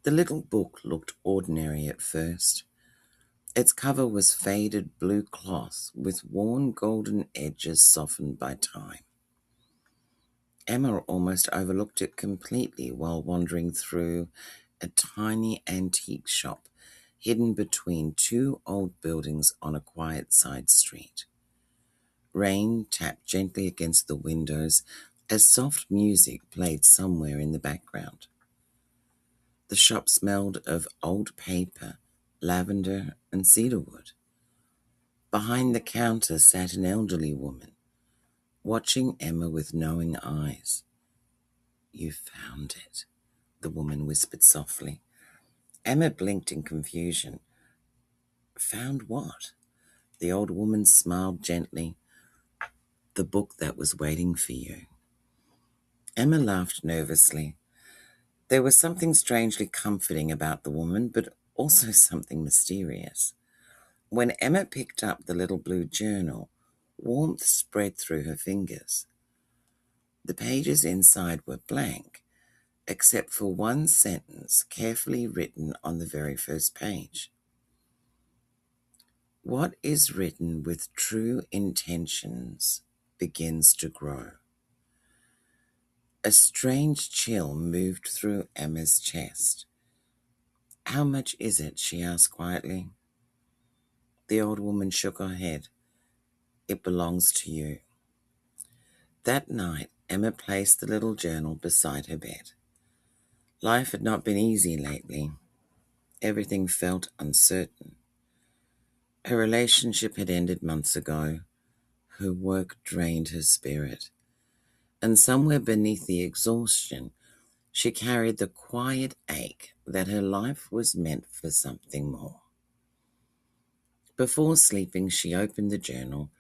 The little book looked ordinary at first. Its cover was faded blue cloth with worn golden edges softened by time. Emma almost overlooked it completely while wandering through a tiny antique shop hidden between two old buildings on a quiet side street. Rain tapped gently against the windows as soft music played somewhere in the background. The shop smelled of old paper, lavender, and cedarwood. Behind the counter sat an elderly woman, watching Emma with knowing eyes. "You found it," the woman whispered softly. Emma blinked in confusion. "Found what?" The old woman smiled gently. "The book that was waiting for you." Emma laughed nervously. There was something strangely comforting about the woman, but also something mysterious. When Emma picked up the little blue journal, warmth spread through her fingers. The pages inside were blank, except for one sentence carefully written on the very first page. "What is written with true intentions begins to grow." A strange chill moved through Emma's chest. "How much is it?" she asked quietly. The old woman shook her head. "It belongs to you." That night, Emma placed the little journal beside her bed. Life had not been easy lately. Everything felt uncertain. Her relationship had ended months ago. Her work drained her spirit. And somewhere beneath the exhaustion, she carried the quiet ache that her life was meant for something more. Before sleeping, she opened the journal.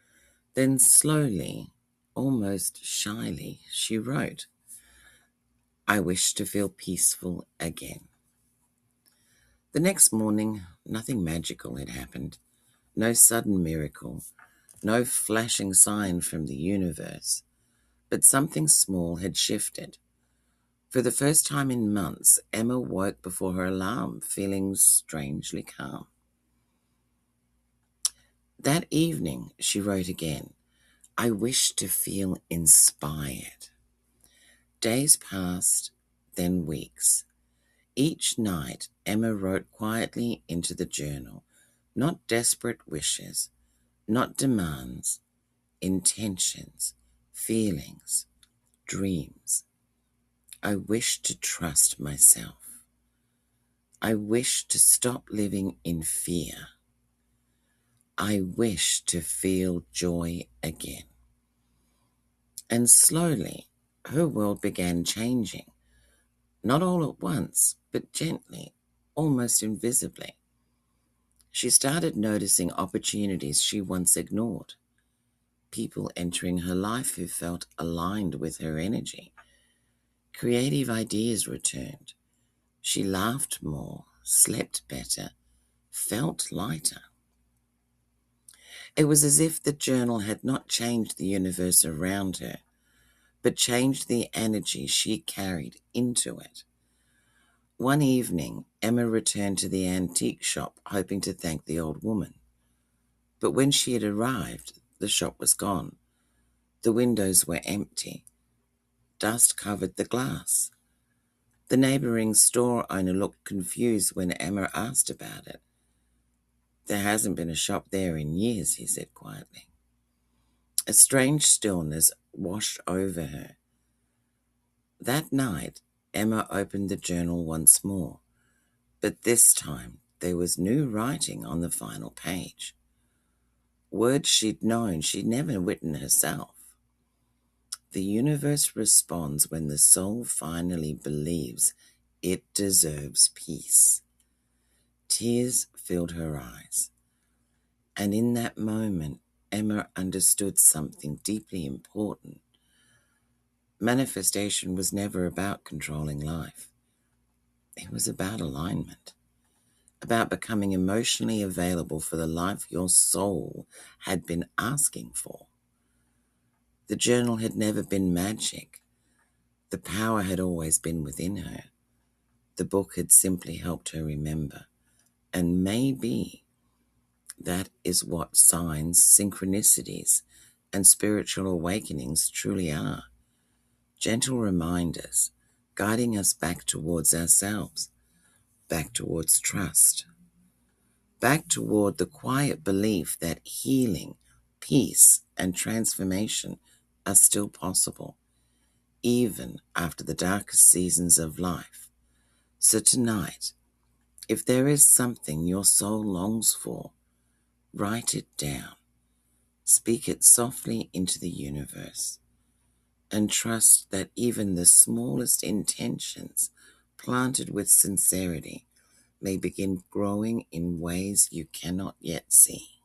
Then slowly, almost shyly, she wrote, "I wish to feel peaceful again." The next morning, nothing magical had happened. No sudden miracle, no flashing sign from the universe. But something small had shifted. For the first time in months, Emma woke before her alarm, feeling strangely calm. That evening, she wrote again, "I wish to feel inspired." Days passed, then weeks. Each night, Emma wrote quietly into the journal, not desperate wishes, not demands, intentions, feelings, dreams. "I wish to trust myself. I wish to stop living in fear. I wish to feel joy again." And slowly, her world began changing, not all at once, but gently, almost invisibly. She started noticing opportunities she once ignored, people entering her life who felt aligned with her energy. Creative ideas returned. She laughed more, slept better, felt lighter. It was as if the journal had not changed the universe around her, but changed the energy she carried into it. One evening, Emma returned to the antique shop, hoping to thank the old woman. But when she had arrived, the shop was gone. The windows were empty. Dust covered the glass. The neighboring store owner looked confused when Emma asked about it. "There hasn't been a shop there in years," he said quietly. A strange stillness washed over her. That night, Emma opened the journal once more, but this time there was new writing on the final page. Words she'd known she'd never written herself. "The universe responds when the soul finally believes it deserves peace." Tears filled her eyes. And in that moment, Emma understood something deeply important. Manifestation was never about controlling life. It was about alignment, about becoming emotionally available for the life your soul had been asking for. The journal had never been magic. The power had always been within her. The book had simply helped her remember. And maybe that is what signs, synchronicities, and spiritual awakenings truly are. Gentle reminders, guiding us back towards ourselves, back towards trust, back toward the quiet belief that healing, peace, and transformation are still possible, even after the darkest seasons of life. So tonight, if there is something your soul longs for, write it down, speak it softly into the universe, and trust that even the smallest intentions, planted with sincerity, may begin growing in ways you cannot yet see.